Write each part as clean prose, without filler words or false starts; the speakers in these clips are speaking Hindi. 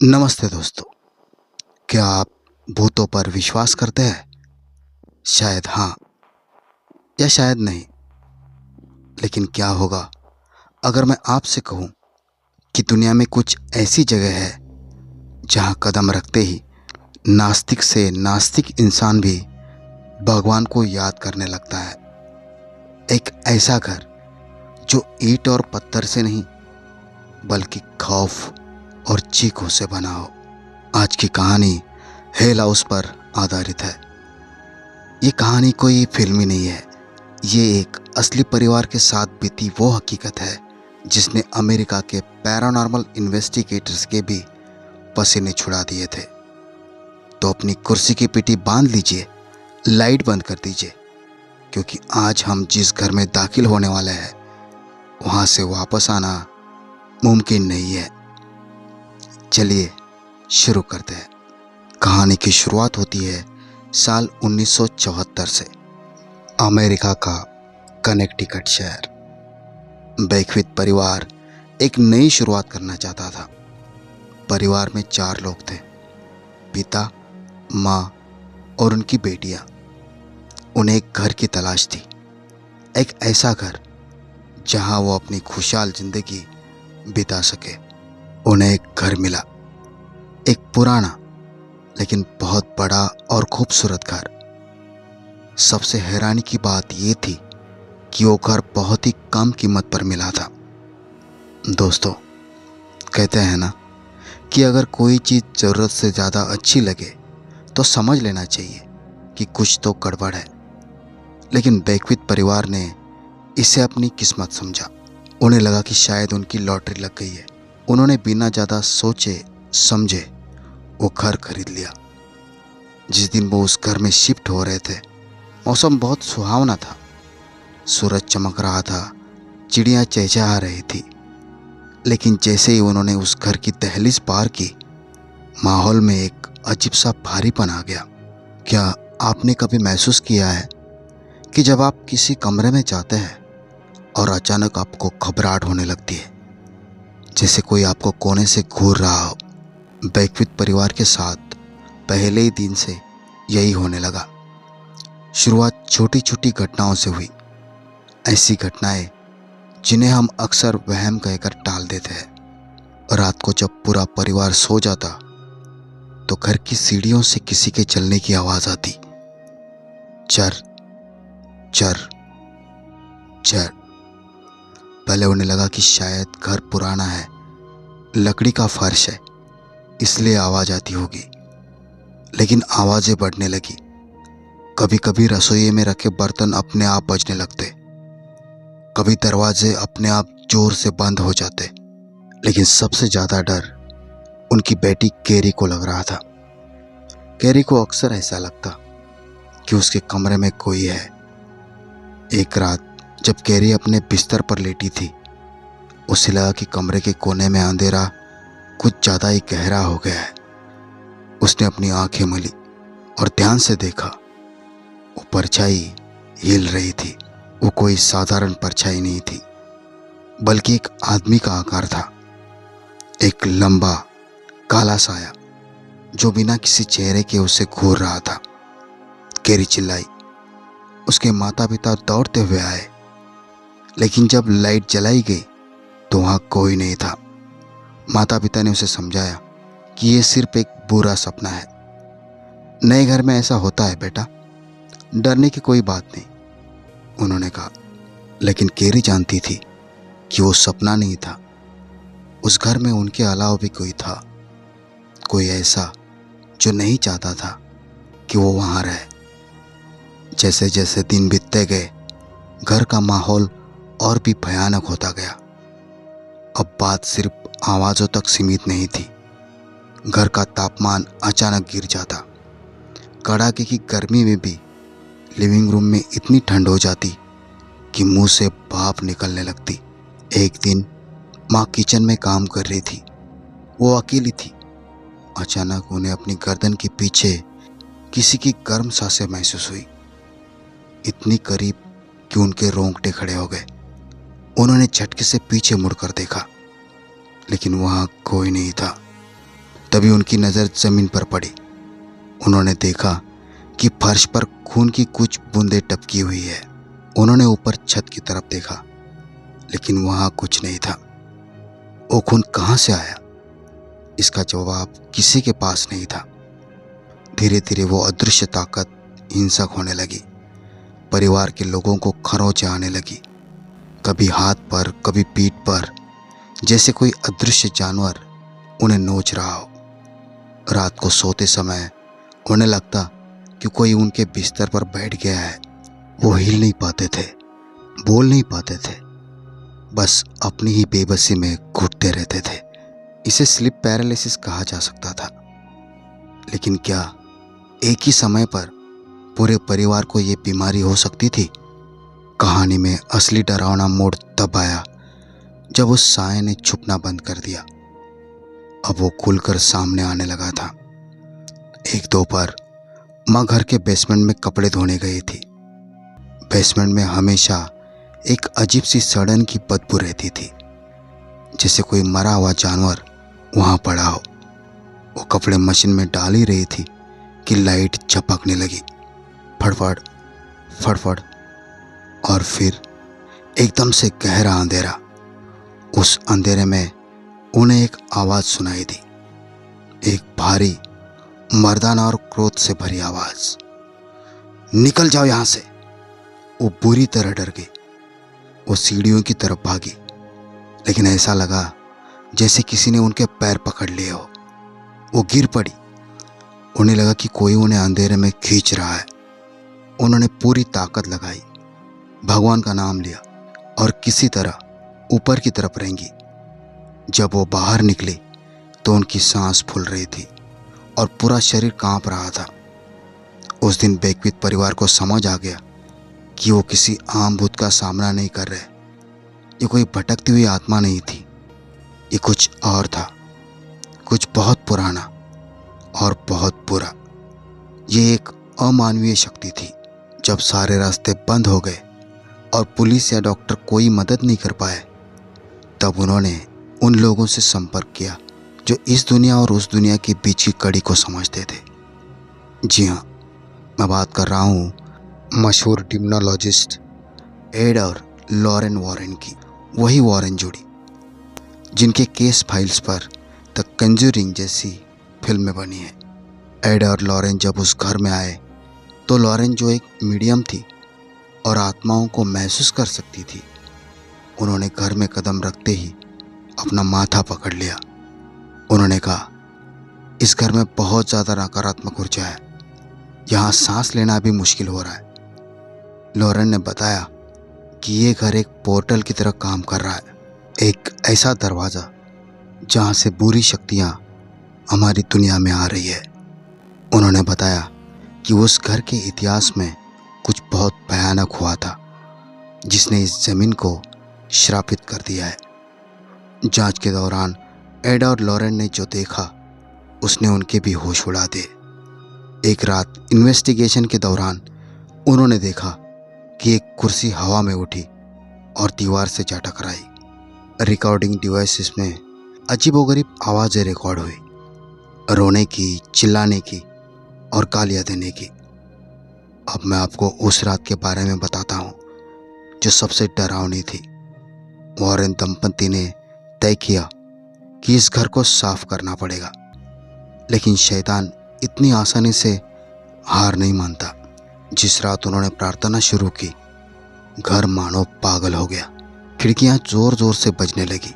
नमस्ते दोस्तों। क्या आप भूतों पर विश्वास करते हैं? शायद हाँ या शायद नहीं। लेकिन क्या होगा अगर मैं आपसे कहूँ कि दुनिया में कुछ ऐसी जगह है जहाँ कदम रखते ही नास्तिक से नास्तिक इंसान भी भगवान को याद करने लगता है। एक ऐसा घर जो ईंट और पत्थर से नहीं बल्कि खौफ और चीखों से बना हो। आज की कहानी हेल हाउस पर आधारित है। ये कहानी कोई फिल्मी नहीं है। ये एक असली परिवार के साथ बीती वो हकीकत है जिसने अमेरिका के पैरानॉर्मल इन्वेस्टिगेटर्स के भी पसीने छुड़ा दिए थे। तो अपनी कुर्सी की पीठी बांध लीजिए, लाइट बंद कर दीजिए, क्योंकि आज हम जिस घर में दाखिल होने वाले हैं वहाँ से वापस आना मुमकिन नहीं है। चलिए शुरू करते हैं। कहानी की शुरुआत होती है साल 1974 से। अमेरिका का कनेक्टिकट शहर। बेक्विथ परिवार एक नई शुरुआत करना चाहता था। परिवार में 4 लोग थे, पिता, माँ और उनकी बेटियां। उन्हें एक घर की तलाश थी, एक ऐसा घर जहां वो अपनी खुशहाल जिंदगी बिता सके। उन्हें एक घर मिला, एक पुराना लेकिन बहुत बड़ा और खूबसूरत घर। सबसे हैरानी की बात यह थी कि वो घर बहुत ही कम कीमत पर मिला था। दोस्तों, कहते हैं ना कि अगर कोई चीज़ ज़रूरत से ज़्यादा अच्छी लगे तो समझ लेना चाहिए कि कुछ तो गड़बड़ है। लेकिन बेक्विथ परिवार ने इसे अपनी किस्मत समझा। उन्हें लगा कि शायद उनकी लॉटरी लग गई है। उन्होंने बिना ज़्यादा सोचे समझे वो घर खरीद लिया। जिस दिन वो उस घर में शिफ्ट हो रहे थे, मौसम बहुत सुहावना था। सूरज चमक रहा था, चिड़ियाँ चहचहा रही थी। लेकिन जैसे ही उन्होंने उस घर की दहलीज पार की, माहौल में एक अजीब सा भारीपन आ गया। क्या आपने कभी महसूस किया है कि जब आप किसी कमरे में जाते हैं और अचानक आपको घबराहट होने लगती है, जैसे कोई आपको कोने से घूर रहा हो? बेक्विथ परिवार के साथ पहले ही दिन से यही होने लगा। शुरुआत छोटी छोटी घटनाओं से हुई, ऐसी घटनाएं जिन्हें हम अक्सर वहम कहकर टाल देते हैं। रात को जब पूरा परिवार सो जाता तो घर की सीढ़ियों से किसी के चलने की आवाज आती। चर चर चर। पहले उन्हें लगा कि शायद घर पुराना है, लकड़ी का फर्श है, इसलिए आवाज आती होगी। लेकिन आवाजें बढ़ने लगी। कभी कभी रसोई में रखे बर्तन अपने आप बजने लगते, कभी दरवाजे अपने आप जोर से बंद हो जाते। लेकिन सबसे ज्यादा डर उनकी बेटी कैरी को लग रहा था। कैरी को अक्सर ऐसा लगता कि उसके कमरे में कोई है। एक रात जब कैरी अपने बिस्तर पर लेटी थी, उसे लगा कि कमरे के कोने में अंधेरा कुछ ज्यादा ही गहरा हो गया है। उसने अपनी आंखें मली और ध्यान से देखा। वो परछाई हिल रही थी। वो कोई साधारण परछाई नहीं थी, बल्कि एक आदमी का आकार था। एक लंबा काला साया जो बिना किसी चेहरे के उसे घूर रहा था। कैरी चिल्लाई। उसके माता पिता दौड़ते हुए आए, लेकिन जब लाइट जलाई गई तो वहां कोई नहीं था। माता पिता ने उसे समझाया कि यह सिर्फ एक बुरा सपना है। नए घर में ऐसा होता है बेटा, डरने की कोई बात नहीं, उन्होंने कहा। लेकिन कैरी जानती थी कि वो सपना नहीं था। उस घर में उनके अलावा भी कोई था, कोई ऐसा जो नहीं चाहता था कि वो वहां रहे। जैसे जैसे दिन बीतते गए, घर का माहौल और भी भयानक होता गया। अब बात सिर्फ आवाज़ों तक सीमित नहीं थी। घर का तापमान अचानक गिर जाता। कड़ाके की गर्मी में भी लिविंग रूम में इतनी ठंड हो जाती कि मुंह से भाप निकलने लगती। एक दिन माँ किचन में काम कर रही थी। वो अकेली थी। अचानक उन्हें अपनी गर्दन के पीछे किसी की गर्म सांसें महसूस हुई, इतनी करीब कि उनके रोंगटे खड़े हो गए। उन्होंने झटके से पीछे मुड़कर देखा, लेकिन वहां कोई नहीं था। तभी उनकी नज़र ज़मीन पर पड़ी। उन्होंने देखा कि फर्श पर खून की कुछ बूंदें टपकी हुई है। उन्होंने ऊपर छत की तरफ देखा, लेकिन वहाँ कुछ नहीं था। वो खून कहाँ से आया, इसका जवाब किसी के पास नहीं था। धीरे धीरे वो अदृश्य ताकत हिंसक होने लगी। परिवार के लोगों को खरोंचें आने लगी, कभी हाथ पर, कभी पीठ पर, जैसे कोई अदृश्य जानवर उन्हें नोच रहा हो। रात को सोते समय उन्हें लगता कि कोई उनके बिस्तर पर बैठ गया है। वो हिल नहीं पाते थे, बोल नहीं पाते थे, बस अपनी ही बेबसी में घुटते रहते थे। इसे स्लीप पैरालिसिस कहा जा सकता था। लेकिन क्या एक ही समय पर पूरे परिवार को ये बीमारी हो सकती थी? कहानी में असली डरावना मोड़ तब आया जब उस साए ने छुपना बंद कर दिया। अब वो खुलकर सामने आने लगा था। एक दोपहर माँ घर के बेसमेंट में कपड़े धोने गई थी। बेसमेंट में हमेशा एक अजीब सी सड़न की बदबू रहती थी, जैसे कोई मरा हुआ जानवर वहाँ पड़ा हो। वो कपड़े मशीन में डाल ही रही थी कि लाइट झपकने लगी, फड़फड़ फड़फड़, और फिर एकदम से गहरा अंधेरा। उस अंधेरे में उन्हें एक आवाज़ सुनाई दी, एक भारी, मर्दाना और क्रोध से भरी आवाज़, निकल जाओ यहाँ से। वो बुरी तरह डर गई। वो सीढ़ियों की तरफ भागी, लेकिन ऐसा लगा जैसे किसी ने उनके पैर पकड़ लिए हो। वो गिर पड़ी। उन्हें लगा कि कोई उन्हें अंधेरे में खींच रहा है। उन्होंने पूरी ताकत लगाई, भगवान का नाम लिया और किसी तरह ऊपर की तरफ रेंगी। जब वो बाहर निकली तो उनकी सांस फूल रही थी और पूरा शरीर कांप रहा था। उस दिन बेक्वित परिवार को समझ आ गया कि वो किसी आम भूत का सामना नहीं कर रहे। ये कोई भटकती हुई आत्मा नहीं थी, ये कुछ और था, कुछ बहुत पुराना और बहुत बुरा। ये एक अमानवीय शक्ति थी। जब सारे रास्ते बंद हो गए और पुलिस या डॉक्टर कोई मदद नहीं कर पाए, तब उन्होंने उन लोगों से संपर्क किया जो इस दुनिया और उस दुनिया के बीच की कड़ी को समझते थे। जी हाँ, मैं बात कर रहा हूँ मशहूर डिमनोलॉजिस्ट एड और लॉरेन वॉरेन की। वही वॉरेन जोड़ी जिनके केस फाइल्स पर द कंजूरिंग जैसी फिल्में बनी हैं। एड और लॉरेन जब उस घर में आए तो लॉरेन, जो एक मीडियम थी और आत्माओं को महसूस कर सकती थी, उन्होंने घर में कदम रखते ही अपना माथा पकड़ लिया। उन्होंने कहा, इस घर में बहुत ज़्यादा नकारात्मक ऊर्जा है, यहाँ सांस लेना भी मुश्किल हो रहा है। लॉरेन ने बताया कि ये घर एक पोर्टल की तरह काम कर रहा है, एक ऐसा दरवाज़ा जहाँ से बुरी शक्तियाँ हमारी दुनिया में आ रही है। उन्होंने बताया कि उस घर के इतिहास में कुछ बहुत भयानक हुआ था, जिसने इस ज़मीन को श्रापित कर दिया है। जांच के दौरान एड और लॉरेन ने जो देखा, उसने उनके भी होश उड़ा दिए। एक रात इन्वेस्टिगेशन के दौरान उन्होंने देखा कि एक कुर्सी हवा में उठी और दीवार से जा टकराई। रिकॉर्डिंग डिवाइसेस में अजीबोगरीब आवाज़ें रिकॉर्ड हुई, रोने की, चिल्लाने की और गालियाँ देने की। अब मैं आपको उस रात के बारे में बताता हूँ जो सबसे डरावनी थी। वॉरेन दंपति ने तय किया कि इस घर को साफ करना पड़ेगा, लेकिन शैतान इतनी आसानी से हार नहीं मानता। जिस रात उन्होंने प्रार्थना शुरू की, घर मानो पागल हो गया। खिड़कियां जोर जोर से बजने लगी,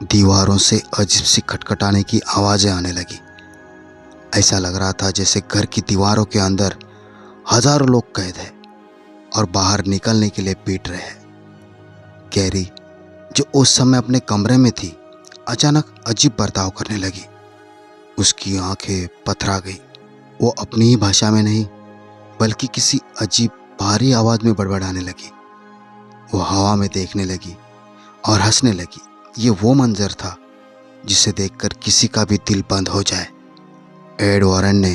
दीवारों से अजीब सी खटखटाने की आवाज़ें आने लगी। ऐसा लग रहा था जैसे घर की दीवारों के अंदर हजारों लोग कैद हैं और बाहर निकलने के लिए पीट रहे हैं। कैरी, जो उस समय अपने कमरे में थी, अचानक अजीब बर्ताव करने लगी। उसकी आंखें पथरा गई। वो अपनी ही भाषा में नहीं, बल्कि किसी अजीब भारी आवाज़ में बड़बड़ाने लगी। वो हवा में देखने लगी और हंसने लगी। ये वो मंजर था जिसे देखकर किसी का भी दिल बंद हो जाए। एड वॉरेन ने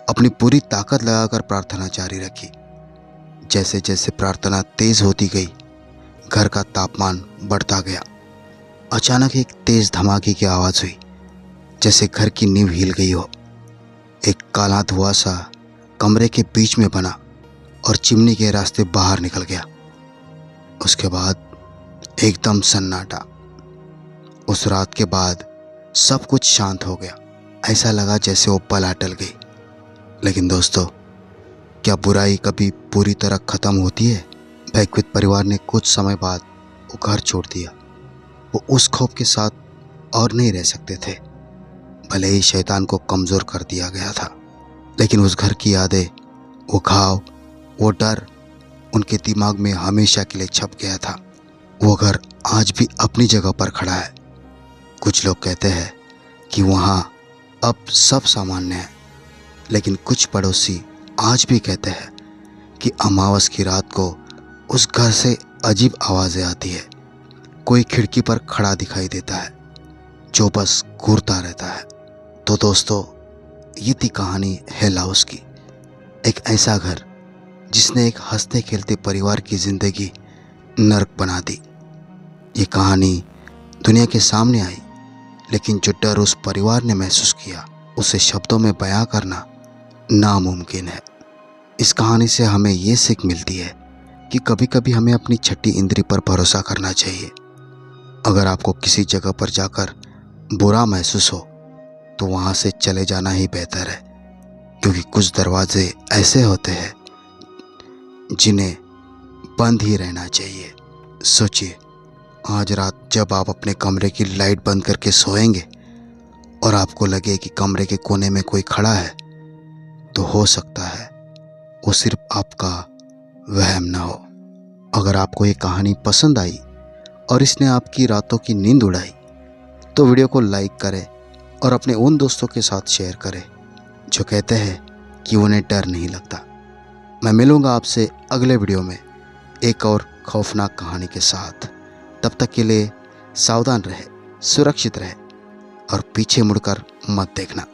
अपनी पूरी ताकत लगाकर प्रार्थना जारी रखी। जैसे जैसे प्रार्थना तेज होती गई, घर का तापमान बढ़ता गया। अचानक एक तेज धमाके की आवाज़ हुई जैसे घर की नींव हिल गई हो। एक काला धुआं सा कमरे के बीच में बना और चिमनी के रास्ते बाहर निकल गया। उसके बाद एकदम सन्नाटा। उस रात के बाद सब कुछ शांत हो गया। ऐसा लगा जैसे वो पल टल गई। लेकिन दोस्तों, क्या बुराई कभी पूरी तरह खत्म होती है? बैकविथ परिवार ने कुछ समय बाद वो घर छोड़ दिया। वो उस खौफ के साथ और नहीं रह सकते थे। भले ही शैतान को कमज़ोर कर दिया गया था, लेकिन उस घर की यादें, वो घाव, वो डर उनके दिमाग में हमेशा के लिए छप गया था। वो घर आज भी अपनी जगह पर खड़ा है। कुछ लोग कहते हैं कि वहाँ अब सब सामान्य है, लेकिन कुछ पड़ोसी आज भी कहते हैं कि अमावस की रात को उस घर से अजीब आवाज़ें आती है। कोई खिड़की पर खड़ा दिखाई देता है जो बस घूरता रहता है। तो दोस्तों, ये थी कहानी हिल हाउस की। एक ऐसा घर जिसने एक हंसते खेलते परिवार की ज़िंदगी नर्क बना दी। ये कहानी दुनिया के सामने आई, लेकिन जो डर उस परिवार ने महसूस किया उसे शब्दों में बयां करना नामुमकिन है। इस कहानी से हमें ये सीख मिलती है कि कभी कभी हमें अपनी छठी इंद्री पर भरोसा करना चाहिए। अगर आपको किसी जगह पर जाकर बुरा महसूस हो तो वहाँ से चले जाना ही बेहतर है, क्योंकि कुछ दरवाजे ऐसे होते हैं जिन्हें बंद ही रहना चाहिए। सोचिए, आज रात जब आप अपने कमरे की लाइट बंद करके सोएंगे और आपको लगे कि कमरे के कोने में कोई खड़ा है, तो हो सकता है वो सिर्फ आपका वहम ना हो। अगर आपको ये कहानी पसंद आई और इसने आपकी रातों की नींद उड़ाई, तो वीडियो को लाइक करें और अपने उन दोस्तों के साथ शेयर करें जो कहते हैं कि उन्हें डर नहीं लगता। मैं मिलूँगा आपसे अगले वीडियो में एक और खौफनाक कहानी के साथ। तब तक के लिए सावधान रहे, सुरक्षित रहे और पीछे मुड़कर मत देखना।